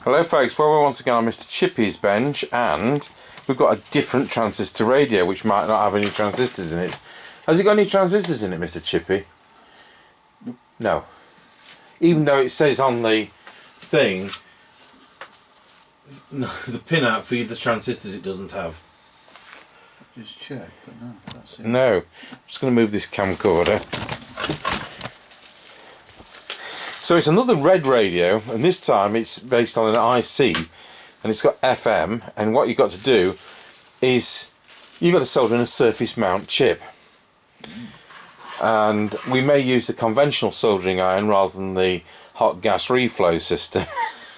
Hello folks, well we're once again on Mr. Chippy's bench and we've got a different transistor radio which might not have any transistors in it. Has it got any transistors in it, Mr. Chippy? Nope. No. Even though it says on the thing, no, the pin out for the transistors it doesn't have. Just check, but no, that's it. No. I'm just going to move this camcorder. So it's another red radio, and this time it's based on an IC and it's got FM, and what you've got to do is you've got to solder in a surface mount chip. And we may use the conventional soldering iron rather than the hot gas reflow system.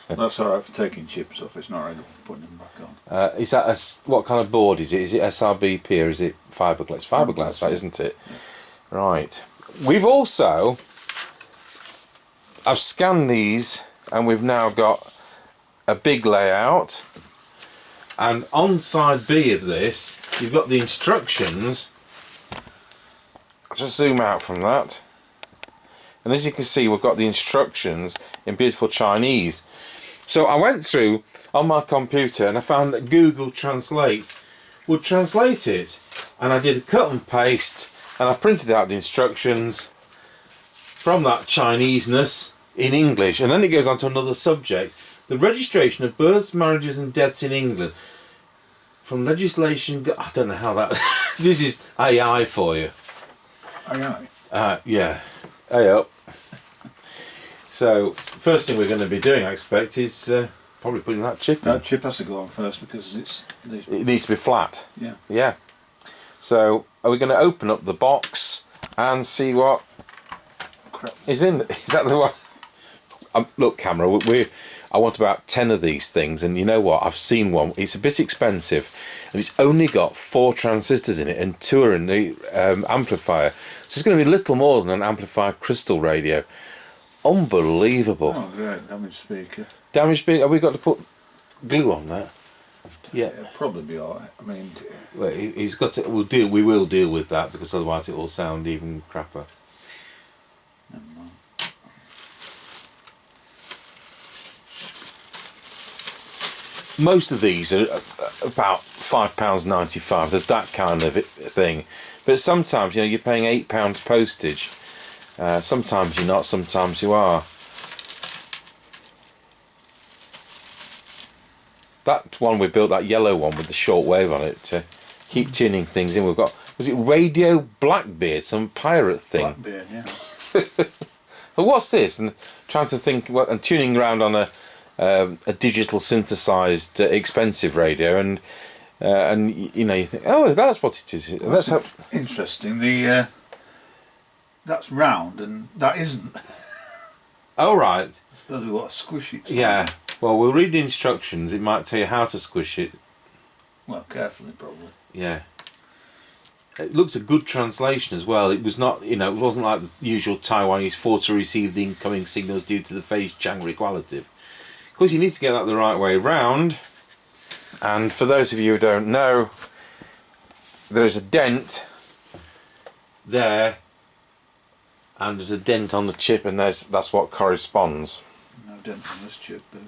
That's alright for taking chips off, it's not right for putting them back on. Is that what kind of board is it? Is it SRBP or is it fibreglass? Fibreglass, that isn't it? Yeah. Right. We've also, I've scanned these and we've now got a big layout, and on side B of this you've got the instructions. I'll just zoom out from that, and as you can see we've got the instructions in beautiful Chinese. So I went through on my computer and I found that Google Translate would translate it, and I did a cut and paste and I printed out the instructions from that Chineseness in English, and then it goes on to another subject: the registration of births, marriages and deaths in England from legislation. I don't know how that this is AI for you. AI? Yeah, hey up. So first thing we're going to be doing, I expect, is probably putting that chip in. That chip has to go on first because it needs to be flat. Yeah. Yeah. So are we going to open up the box and see what crap is in? Is that the one? Look, camera, I want about 10 of these things, and you know what? I've seen one. It's a bit expensive, and it's only got 4 transistors in it, and 2 are in the amplifier. So it's going to be little more than an amplifier crystal radio. Unbelievable. Oh great, damaged speaker. Damaged speaker. Have we got to put glue on that? Yeah. It'll probably be alright. I mean, Well, he's got to. We will deal with that, because otherwise it will sound even crapper. never mind. Most of these are about £5.95. There's that kind of thing, but sometimes you're paying £8 postage. Sometimes you're not. Sometimes you are. That one we built, that yellow one with the short wave on it, to keep tuning things in. We've got, was it Radio Blackbeard, some pirate thing? Blackbeard, yeah. But what's this? And trying to think, and tuning around on a digital synthesized expensive radio, and you think, oh, that's what it is. Well, that's interesting. That's round and that isn't. Oh right. I suppose we've got to squish it. Yeah. Well, we'll read the instructions. It might tell you how to squish it. Well, carefully, probably. Yeah. It looks a good translation as well. It was not, it wasn't like the usual Taiwanese for to receive the incoming signals due to the phase Chang equality. Of course, you need to get that the right way round. And for those of you who don't know, there's a dent there, and there's a dent on the chip, and that's what corresponds. No dent on this chip, dude.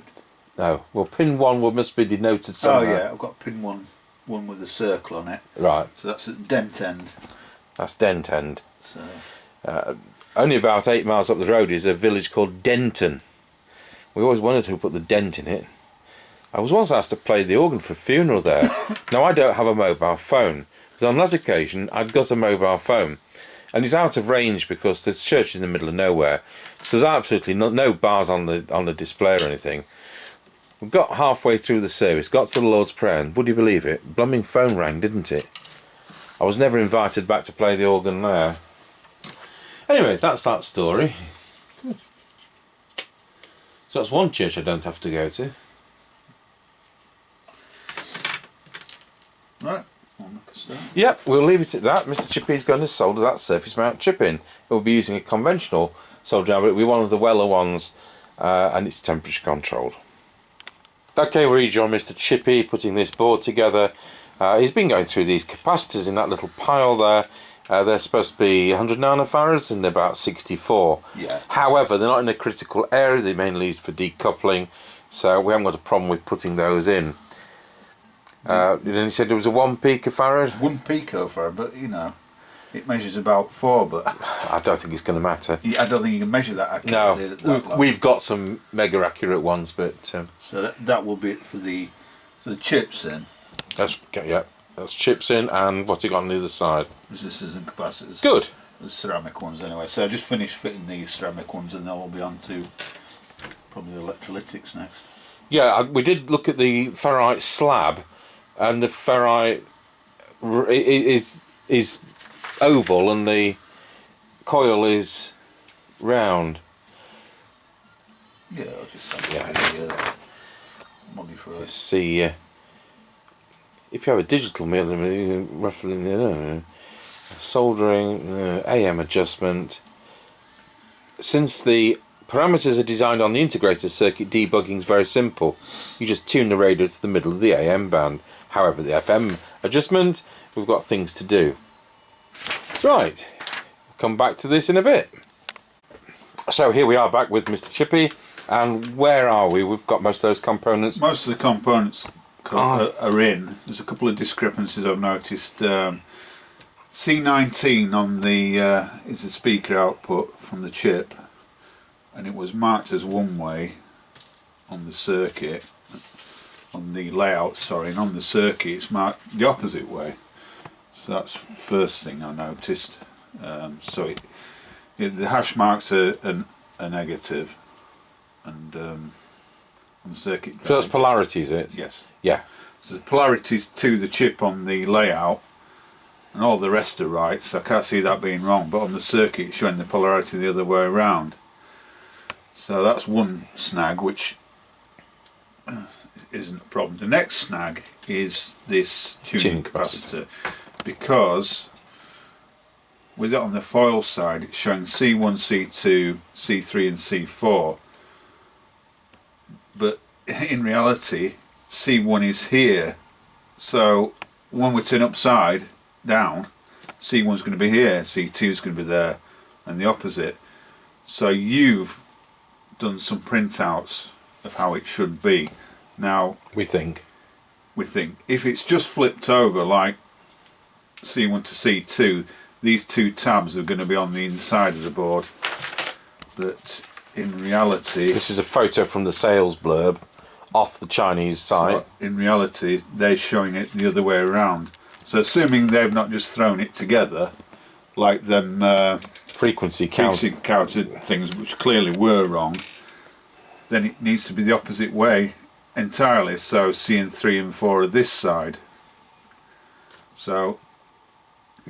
No. Well, pin 1 must be denoted somewhere. Oh yeah, I've got pin one with a circle on it. Right. So that's at dent end. That's dent end. So. Only about 8 miles up the road is a village called Denton. We always wondered who put the dent in it. I was once asked to play the organ for a funeral there. Now, I don't have a mobile phone, but on that occasion I'd got a mobile phone, and it's out of range because the church is in the middle of nowhere, so there's absolutely no bars on the display or anything. We got halfway through the service, got to the Lord's Prayer, and would you believe it, blooming phone rang, didn't it? I was never invited back to play the organ there. Anyway, that's that story. Good. So that's one church I don't have to go to. Right, I'll make a start. Yep, we'll leave it at that. Mr. Chippy's going to solder that surface mount chip in. We'll be using a conventional soldering iron, but it'll be one of the Weller ones, and it's temperature controlled. Okay, we're rejoined Mr. Chippy putting this board together. He's been going through these capacitors in that little pile there. They're supposed to be 100 nanofarads and they're about 64. Yeah. However, they're not in a critical area. They're mainly used for decoupling. so we haven't got a problem with putting those in. Then he said there was a 1 picofarad. 1 picofarad, but you know, it measures about 4, but I don't think it's going to matter. I don't think you can measure that accurately. No, at that level. we've got some mega accurate ones, but So that will be it for the chips then. That's chips in, and what's it got on the other side? Resistors and capacitors. Good. The ceramic ones anyway. So I just finished fitting these ceramic ones, and then we'll be on to probably the electrolytics next. Yeah, we did look at the ferrite slab, and the ferrite is oval, and the coil is round. Yeah, I'll just have money for Let's it. see. If you have a digital meter, roughly soldering, AM adjustment. Since the parameters are designed on the integrated circuit, debugging is very simple. You just tune the radio to the middle of the AM band. However, the FM adjustment, we've got things to do. Right, we'll come back to this in a bit. So here we are back with Mr. Chippy, and where are we? We've got most of those components. Most of the components are in. There's a couple of discrepancies I've noticed. C19 on the is the speaker output from the chip, and it was marked as one way on the circuit, on the layout, sorry, and on the circuit it's marked the opposite way. So that's the first thing I noticed. So the hash marks are negative, and on the circuit. So that's polarity, is it? Yes. Yeah. So the polarities to the chip on the layout, and all the rest are right, so I can't see that being wrong, but on the circuit it's showing the polarity the other way around. So that's one snag which isn't a problem. The next snag is this tuning capacitor, because with it on the foil side it's showing C1, C2, C3 and C4, but in reality C1 is here, so when we turn upside down, C1's going to be here, C2's going to be there, and the opposite. So you've done some printouts of how it should be. Now We think if it's just flipped over like C1 to C2, these two tabs are going to be on the inside of the board, but in reality, this is a photo from the sales blurb off the Chinese site. in reality they're showing it the other way around. So assuming they've not just thrown it together like them Frequency counted things, which clearly were wrong, then it needs to be the opposite way entirely. So C and 3 and 4 are this side. So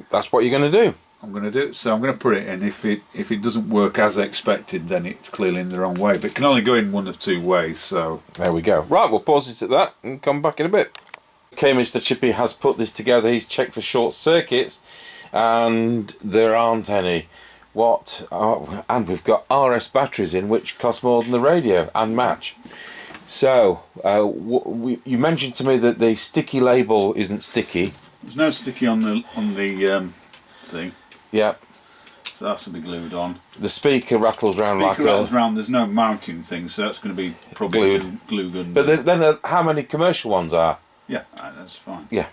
that's what you're going to do. I'm going to do it. So I'm going to put it in. If it doesn't work as expected, then it's clearly in the wrong way. But it can only go in one of two ways. So there we go. Right, we'll pause it at that and come back in a bit. Okay, Mr. Chippy has put this together. He's checked for short circuits, and there aren't any. And we've got RS batteries in, which cost more than the radio and match. So you mentioned to me that the sticky label isn't sticky. there's no sticky on the thing. Yeah. So that has to be glued on. The speaker rattles around like rattles around. There's no mounting thing, so that's going to be probably glue gun. But then how many commercial ones are? Yeah, that's fine. Yeah.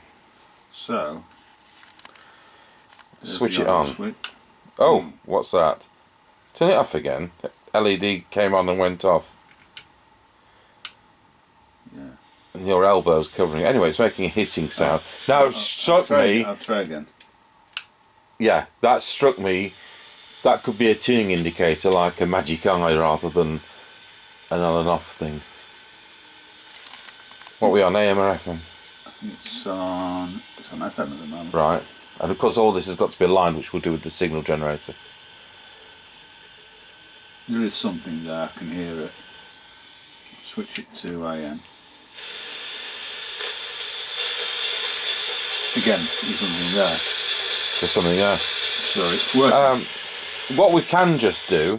So switch it on. Oh, what's that? Turn it off again. LED came on and went off. Yeah. And your elbow's covering it. Anyway, it's making a hissing sound. Now it struck me. I'll try again. Yeah, that struck me. That could be a tuning indicator, like a magic eye, rather than an on and off thing. What are we on, AM or FM? I think it's on FM at the moment. Right. And of course all this has got to be aligned, which we'll do with the signal generator. There is something there, I can hear it. Switch it to AM. Again, there's something there. There's something there. So it's working. What we can just do.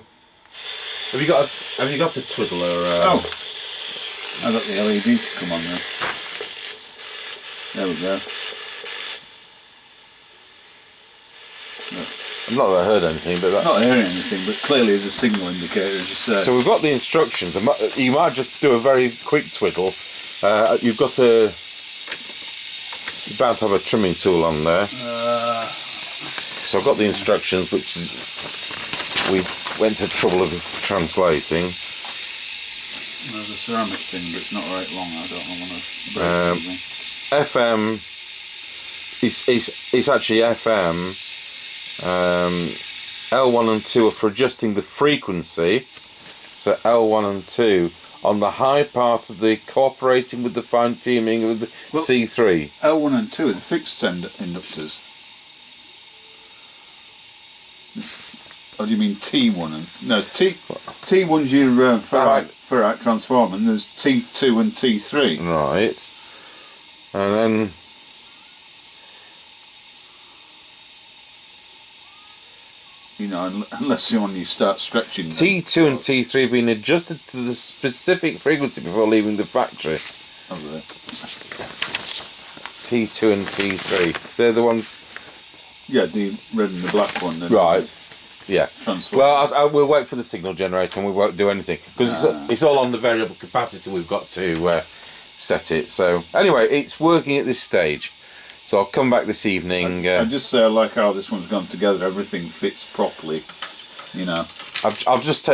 Have you got a twiddler? Oh, I got the LED to come on there. There we go. Look, Not that I heard anything, but not hearing anything, but clearly there's a signal indicator, as you say. So we've got the instructions. You might just do a very quick twiddle. You've got you're about to have a trimming tool on there. So I've got the instructions, which we went to the trouble of translating. There's a ceramic thing, but it's not right long. I don't want to break something. FM. It's actually FM. L1 and 2 are for adjusting the frequency. So L1 and 2 on the high part of the cooperating with the fine tuning of the C3. L1 and 2 are the fixed inductors. Or do you mean T1 and no? T1's your ferrite transformer, and there's T2 and T3. Right, and then you know, unless you start stretching them. T2 and T3 have been adjusted to the specific frequency before leaving the factory. Oh, really? T2 and T3, they're the ones. Yeah, the red and the black one. Then. Right. Yeah. Transformer. Well, we'll wait for the signal generator and we won't do anything because it's all on the variable capacitor we've got to set it. So anyway, it's working at this stage. So I'll come back this evening. I just say I like how this one's gone together. Everything fits properly. You know. I'll just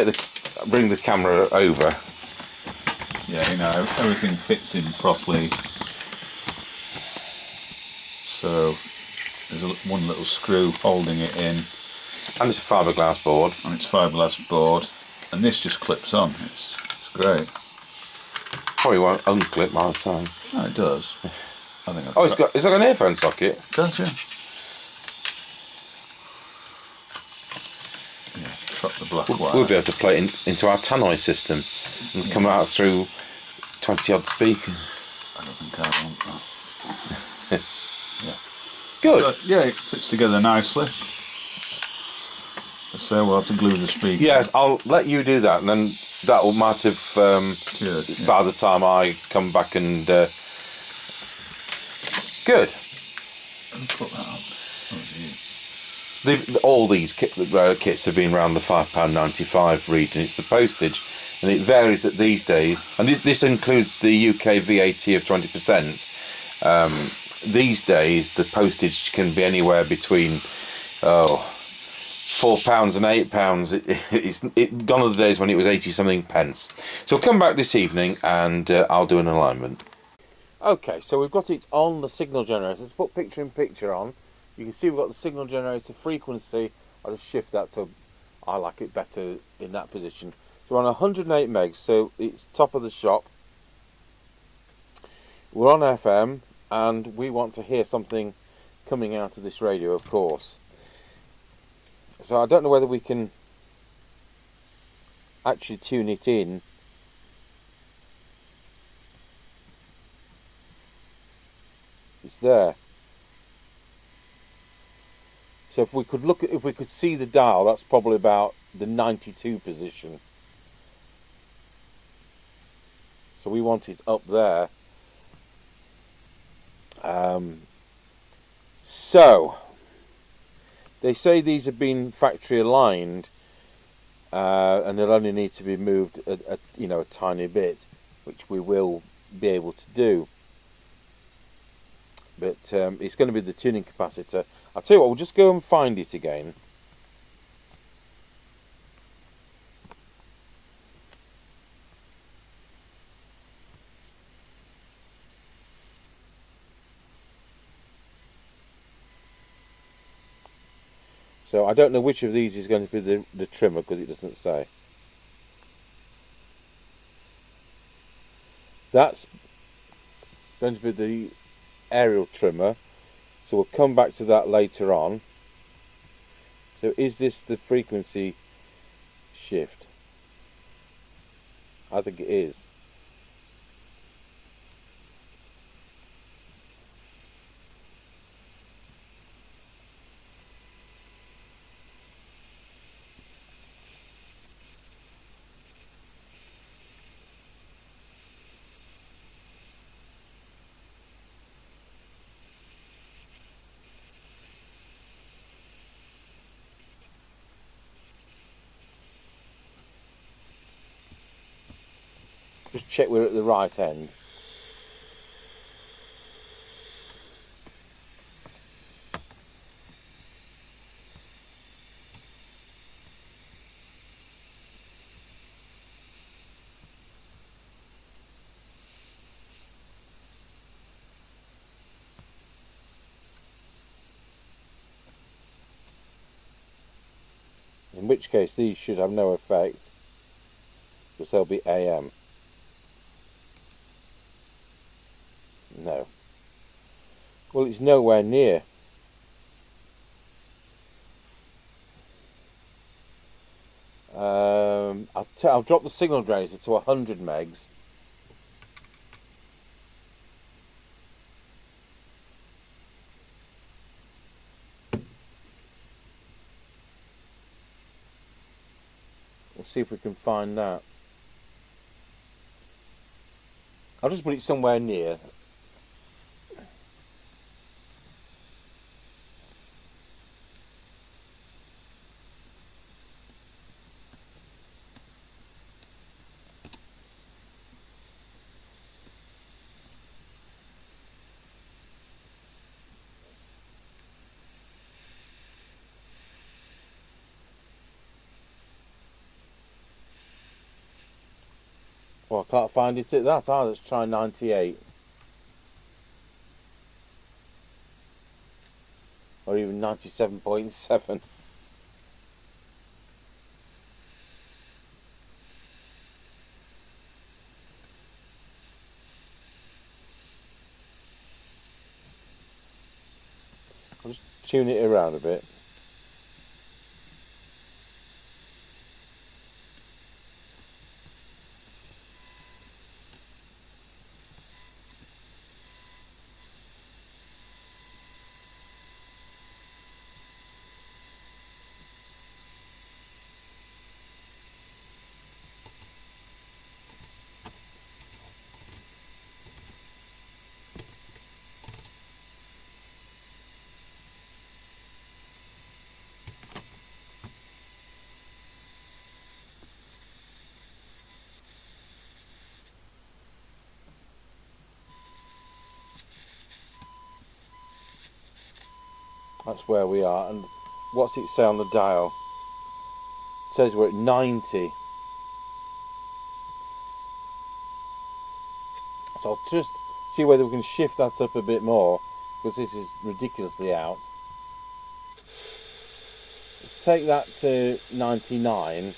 bring the camera over. Yeah, you know, everything fits in properly. So there's one little screw holding it in. And it's a fibreglass board. And it's fiberglass board. And this just clips on. It's great. Probably won't unclip by the time. No, it does. I think it's like an earphone socket. It does, yeah. Yeah, drop the black wire. We'll be able to play it into our tannoy system and come out through 20 odd speakers. I don't think I want that. Yeah. Good. But, yeah, it fits together nicely. So we'll have to glue the speaker. Yes, I'll let you do that, and then that might have Good, yeah. by the time I come back and good. Put that up. All these kits have been around the £5.95 region. It's the postage, and it varies at these days. And this includes the UK VAT of 20%. These days, the postage can be anywhere between £4 and £8. It's gone are the days when it was 80 something pence. So I'll come back this evening and I'll do an alignment. Okay, so we've got it on the signal generator. Let's put picture in picture on. You can see we've got the signal generator frequency. I'll just shift that to, I like it better in that position. So we're on 108 megs, so it's top of the shop. We're on FM and we want to hear something coming out of this radio, of course. So I don't know whether we can actually tune it in. It's there. So if we could see the dial, that's probably about the 92 position. So we want it up there. So they say these have been factory aligned, and they'll only need to be moved a tiny bit, which we will be able to do. But it's going to be the tuning capacitor. I'll tell you what, we'll just go and find it again. So I don't know which of these is going to be the trimmer because it doesn't say. That's going to be the aerial trimmer, so we'll come back to that later on. So is this the frequency shift? I think it is. Just check we're at the right end. In which case these should have no effect, because they'll be AM. No. Well, it's nowhere near. I'll drop the signal generator to 100 megs. Let's see if we can find that. I'll just put it somewhere near. Well, I can't find it at that either. Let's try 98. Or even 97.7. I'll just tune it around a bit. That's where we are. And what's it say on the dial? It says we're at 90. So I'll just see whether we can shift that up a bit more, because this is ridiculously out. Let's take that to 99.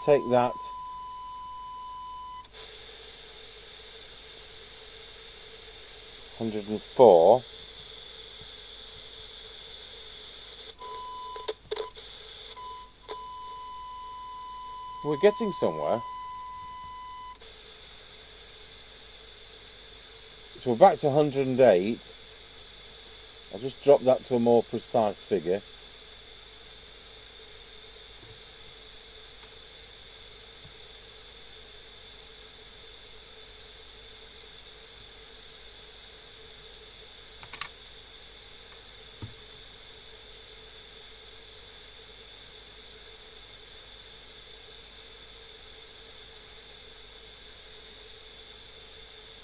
Let's take that . 104. We're getting somewhere. So we're back to 108. I'll just drop that to a more precise figure.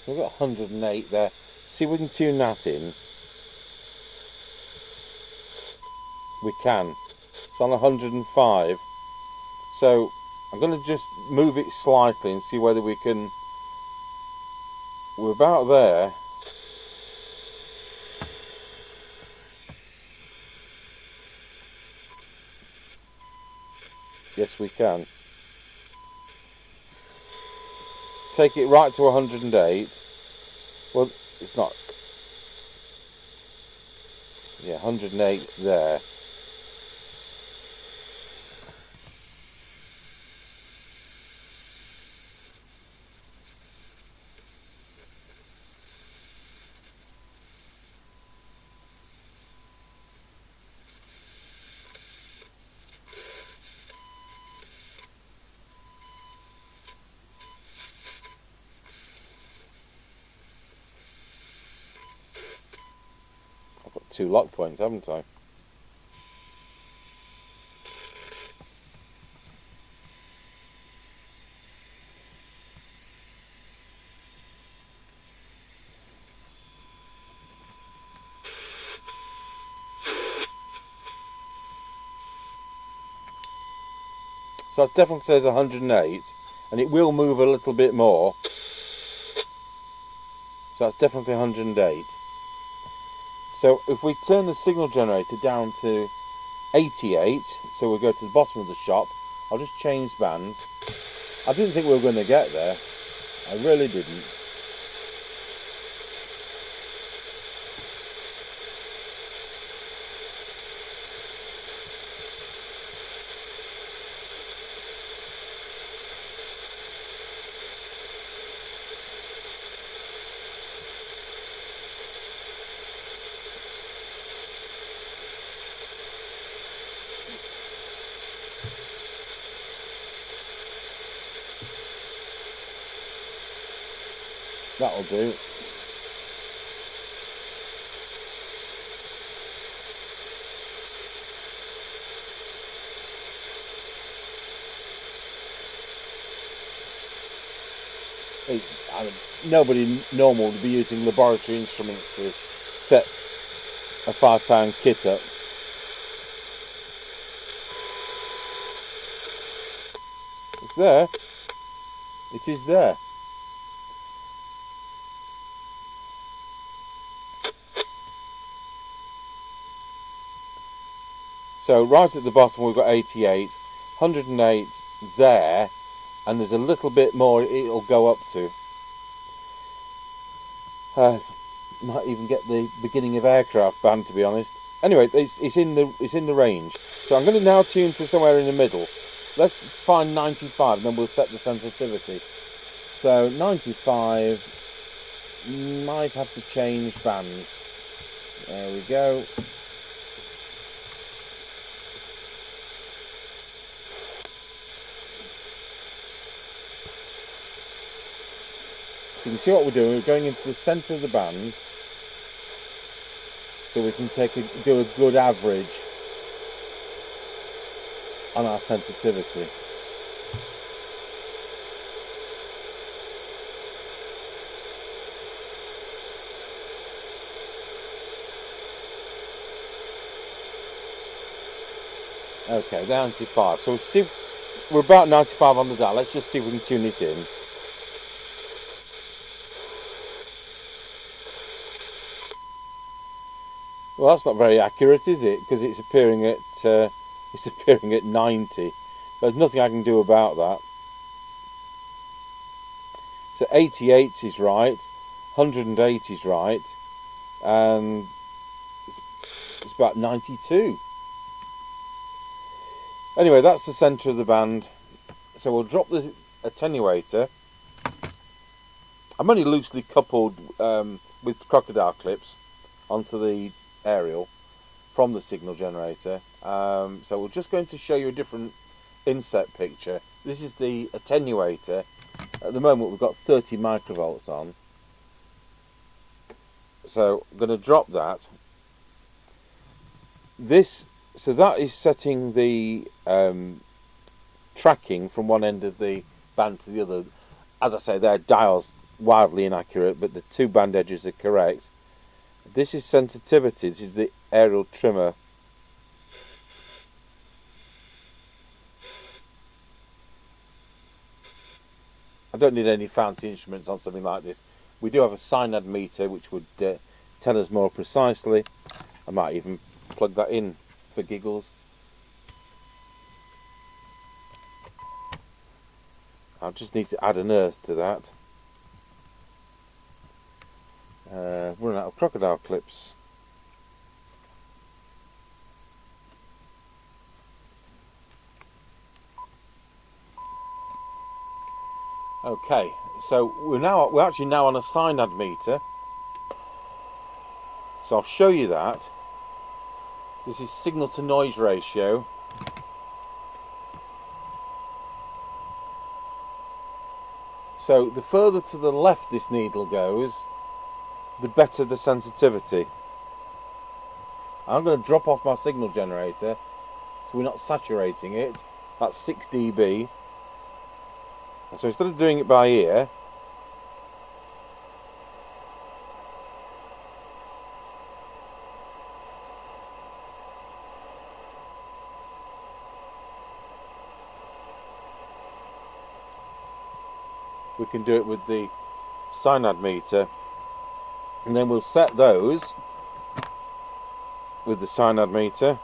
We've got 108 there. See if we can tune that in. We can. It's on 105. So I'm going to just move it slightly and see whether we can. We're about there. Yes, we can. Take it right to 108. Well, it's not. Yeah, 108's there. 2 lock points, haven't I? So that definitely says 108, and it will move a little bit more. So that's definitely 108. So if we turn the signal generator down to 88, so we'll go to the bottom of the shop. I'll just change bands. I didn't think we were going to get there. I really didn't. That'll do. Nobody normal would be using laboratory instruments to set a £5 kit up. It's there. It is there. So right at the bottom we've got 88, 108 there, and there's a little bit more it'll go up to. Might even get the beginning of aircraft band, to be honest. Anyway, it's in the range. So I'm going to now tune to somewhere in the middle. Let's find 95, and then we'll set the sensitivity. So 95, might have to change bands. There we go. So you can see what we're doing. We're going into the centre of the band, so we can do a good average on our sensitivity. Okay, 95. So we'll see if we're about 95 on the dial. Let's just see if we can tune it in. Well, that's not very accurate, is it? Because it's appearing at 90. There's nothing I can do about that. So 88 is right, 108 is right, and it's about 92. Anyway, that's the centre of the band. So we'll drop the attenuator. I'm only loosely coupled with crocodile clips onto the aerial from the signal generator. So we're just going to show you a different inset picture. This is the attenuator. At the moment we've got 30 microvolts on. So I'm going to drop that. So that is setting the tracking from one end of the band to the other. As I say, their dial's wildly inaccurate, but the two band edges are correct. This is sensitivity. This is the aerial trimmer. I don't need any fancy instruments on something like this. We do have a synad meter which would tell us more precisely. I might even plug that in for giggles. I just need to add an earth to that. Running out of crocodile clips. Okay, so we're actually now on a synad meter. So I'll show you that. This is signal to noise ratio. So the further to the left this needle goes, the better the sensitivity. I'm going to drop off my signal generator so we're not saturating it. That's 6 dB. So instead of doing it by ear, we can do it with the cyanide meter, and then we'll set those with the cyanide meter.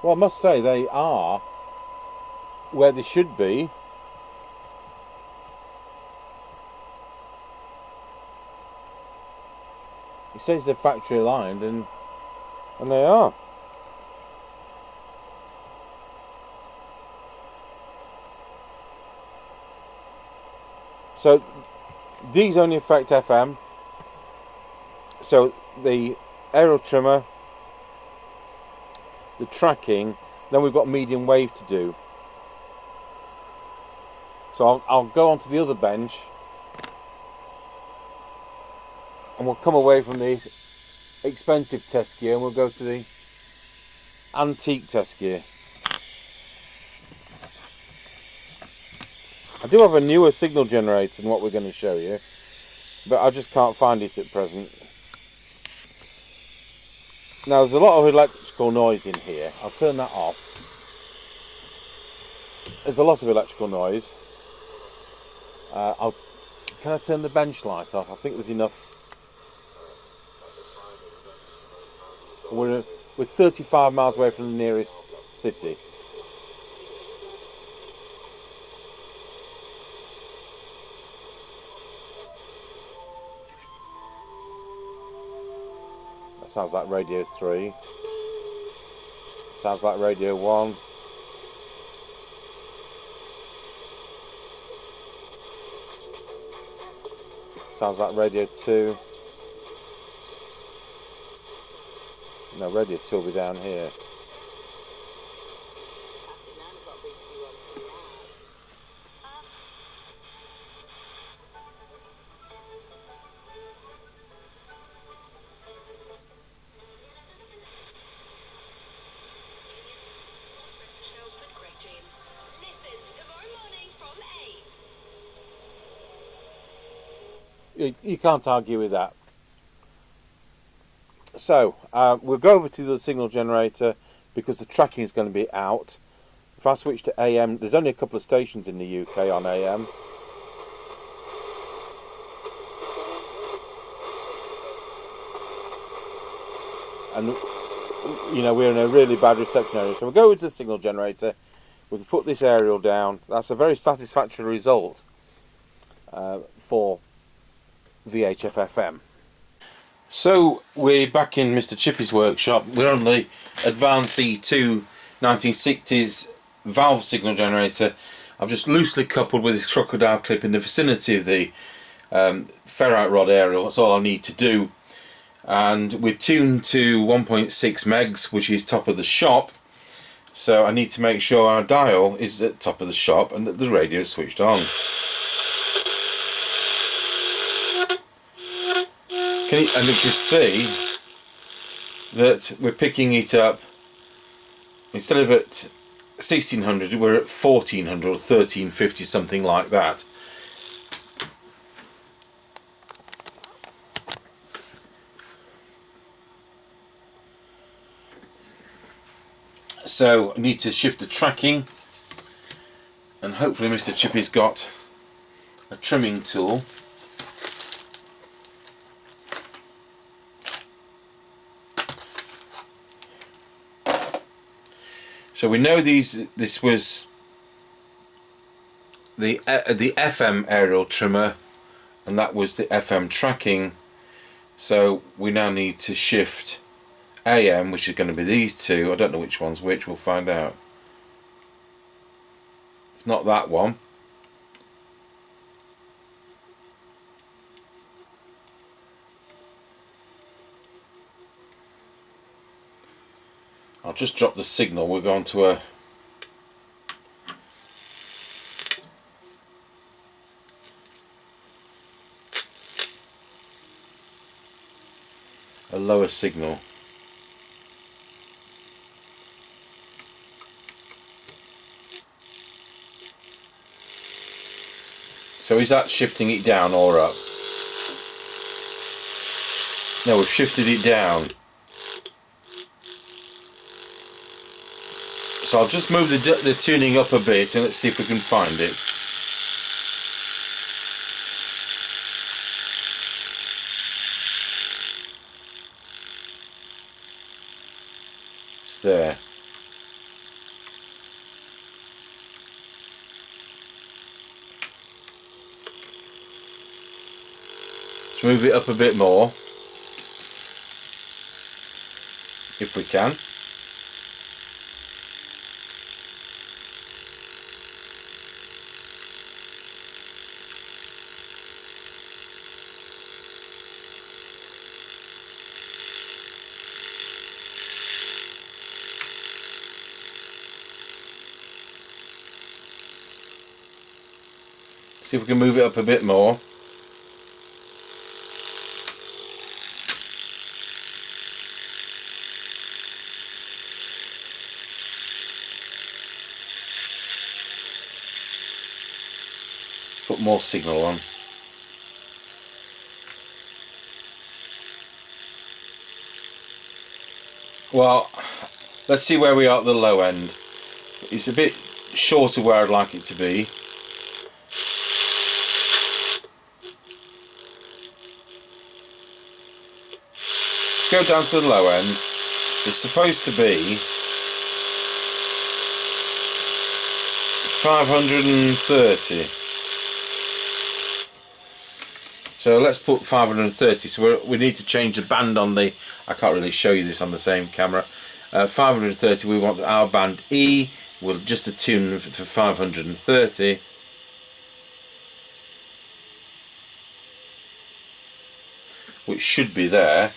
Well, I must say they are where they should be. It says they're factory aligned, and they are. So these only affect FM. So the aerial trimmer, the tracking, then we've got medium wave to do. So I'll go onto the other bench and we'll come away from the expensive test gear and we'll go to the antique test gear. I do have a newer signal generator than what we're going to show you, but I just can't find it at present. Now there's a lot of electrical noise in here. I'll turn that off. There's a lot of electrical noise. Can I turn the bench light off? I think there's enough. We're 35 miles away from the nearest city. Sounds like radio 3. Sounds like radio 1. Sounds like radio 2. No, radio 2 will be down here. You can't argue with that. So we'll go over to the signal generator because the tracking is going to be out. If I switch to AM, there's only a couple of stations in the UK on AM. And you know, we're in a really bad reception area. So we'll go over to the signal generator. We can put this aerial down. That's a very satisfactory result for VHF-FM. So we're back in Mr. Chippy's workshop. We're on the Advance E2 1960s valve signal generator. I've just loosely coupled with this crocodile clip in the vicinity of the ferrite rod aerial. That's all I need to do. And we're tuned to 1.6 megs, which is top of the shop. So I need to make sure our dial is at top of the shop and that the radio is switched on. And you can see that we're picking it up, instead of at 1600 we're at 1400 or 1350, something like that. So I need to shift the tracking, and hopefully Mr. Chippy's got a trimming tool. So we know this was the FM aerial trimmer, and that was the FM tracking. So we now need to shift AM, which is going to be these two. I don't know which one's which, we'll find out. It's not that one. I'll just drop the signal. We're going to a lower signal. So is that shifting it down or up? No, we've shifted it down. So I'll just move the tuning up a bit and let's see if we can find it. It's there. Let's move it up a bit more, if we can. See if we can move it up a bit more. Put more signal on. Well, let's see where we are at the low end. It's a bit short of where I'd like it to be. Let's go down to the low end. It's supposed to be 530. So let's put 530. So we need to change the band on the. I can't really show you this on the same camera. 530. We want our band E. We'll just attune for 530. Which should be there.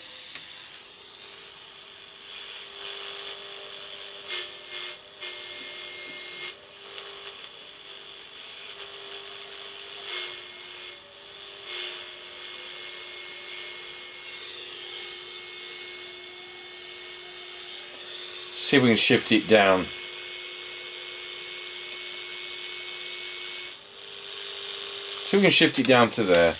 See if we can shift it down. See if we can shift it down to there.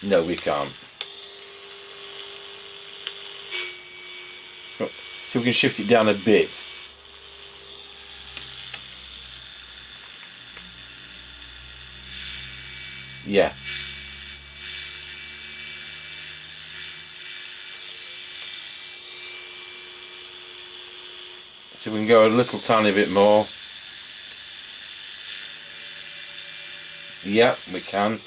No, we can't. See if we can shift it down a bit. Yeah. So we can go a little tiny bit more. Yeah, we can.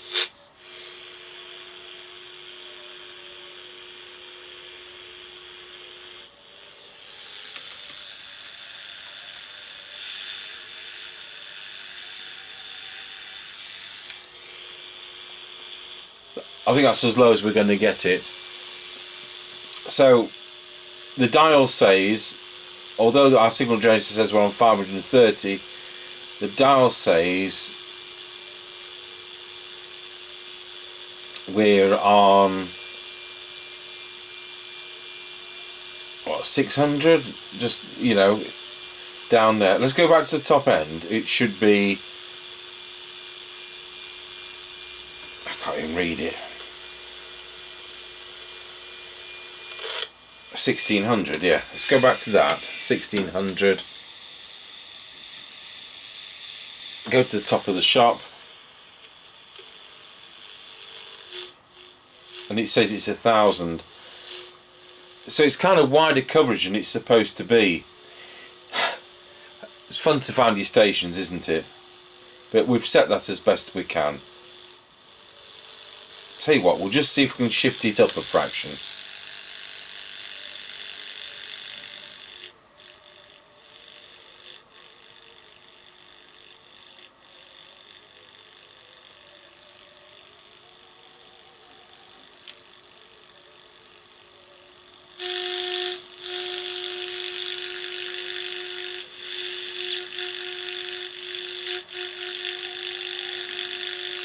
I think that's as low as we're going to get it. So the dial says, although our signal generator says we're on 530, the dial says we're on what, 600, just, you know, down there. Let's go back to the top end. It should be, I can't even read it, 1600. Yeah, let's go back to that. 1600. Go to the top of the shop, and it says it's 1000. So it's kind of wider coverage than it's supposed to be. It's fun to find your stations, isn't it? but we've set that as best we can. Tell you what, we'll just see if we can shift it up a fraction.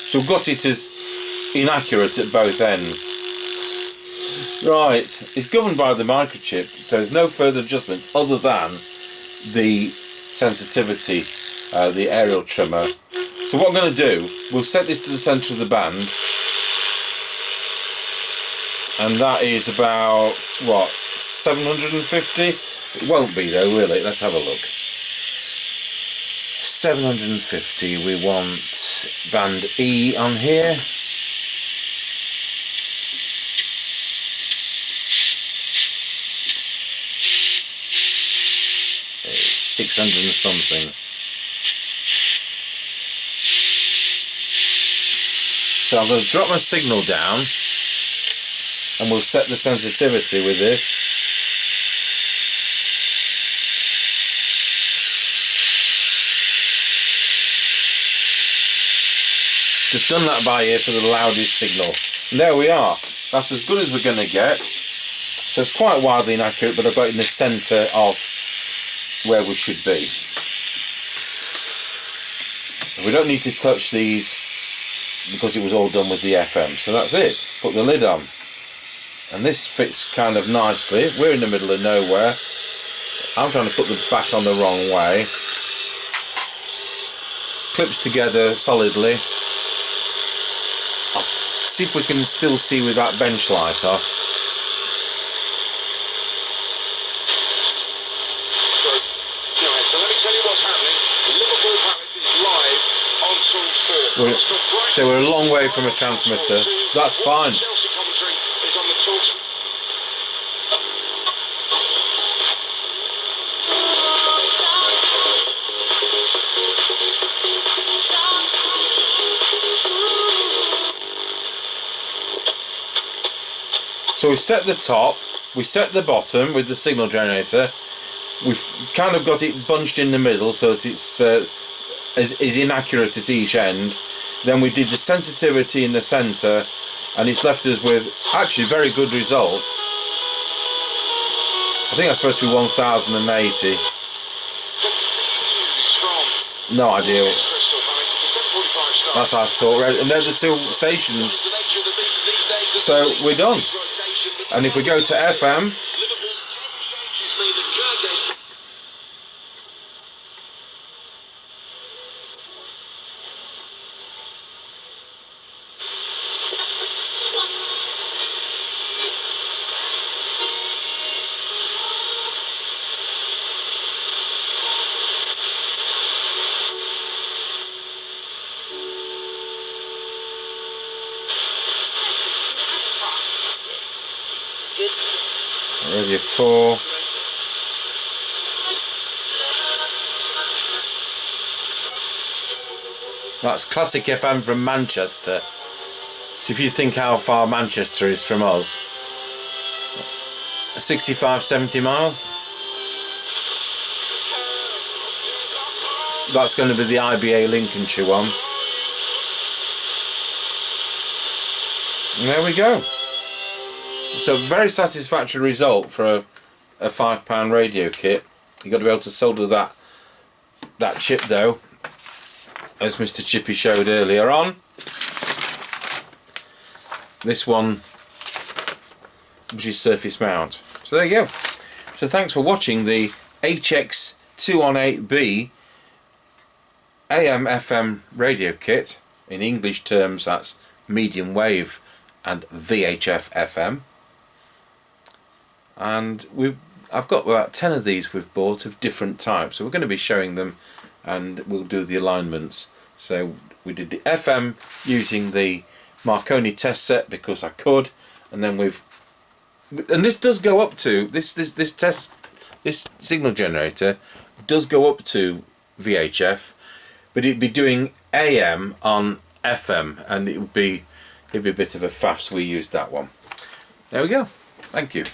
So we've got it as inaccurate at both ends. Right, it's governed by the microchip, so there's no further adjustments other than the sensitivity, the aerial trimmer. So what I'm going to do, we'll set this to the centre of the band, and that is about, what, 750? It won't be though, will it? Let's have a look. 750, we want band E on here. It's 600 and something. So I'm going to drop my signal down and we'll set the sensitivity with this. Just done that by ear for the loudest signal. And there we are. That's as good as we're going to get. So it's quite wildly inaccurate, but I've got it in the centre of where we should be. We don't need to touch these because it was all done with the FM. So that's it. Put the lid on. And this fits kind of nicely. We're in the middle of nowhere. I'm trying to put the back on the wrong way. Clips together solidly. See if we can still see with that bench light off. So let me tell you what's happening. Liverpool Palace is live on Source 4. So we're a long way from a transmitter. That's fine. Chelsea commentary is on the Talks. So we set the top, we set the bottom with the signal generator. We've kind of got it bunched in the middle so that it's is inaccurate at each end. Then we did the sensitivity in the centre, and it's left us with actually very good result. I think that's supposed to be 1080. No idea. That's our talk, and they're the two stations. So we're done. And if we go to FM, Radio 4. That's classic FM from Manchester. So if you think how far Manchester is from us, 65-70 miles. That's going to be the IBA Lincolnshire one. And there we go. So very satisfactory result for a £5 radio kit. You've got to be able to solder that chip though, as Mr. Chippy showed earlier on. This one, which is surface mount. So there you go. So thanks for watching the HX218B AM/FM radio kit. In English terms, that's medium wave and VHF-FM. And I've got about 10 of these we've bought of different types, so we're going to be showing them and we'll do the alignments. So we did the FM using the Marconi test set because I could, and then and this does go up to this signal generator does go up to VHF, but it'd be doing AM on FM, and it'd be a bit of a faff, so we used that one. There we go. Thank you.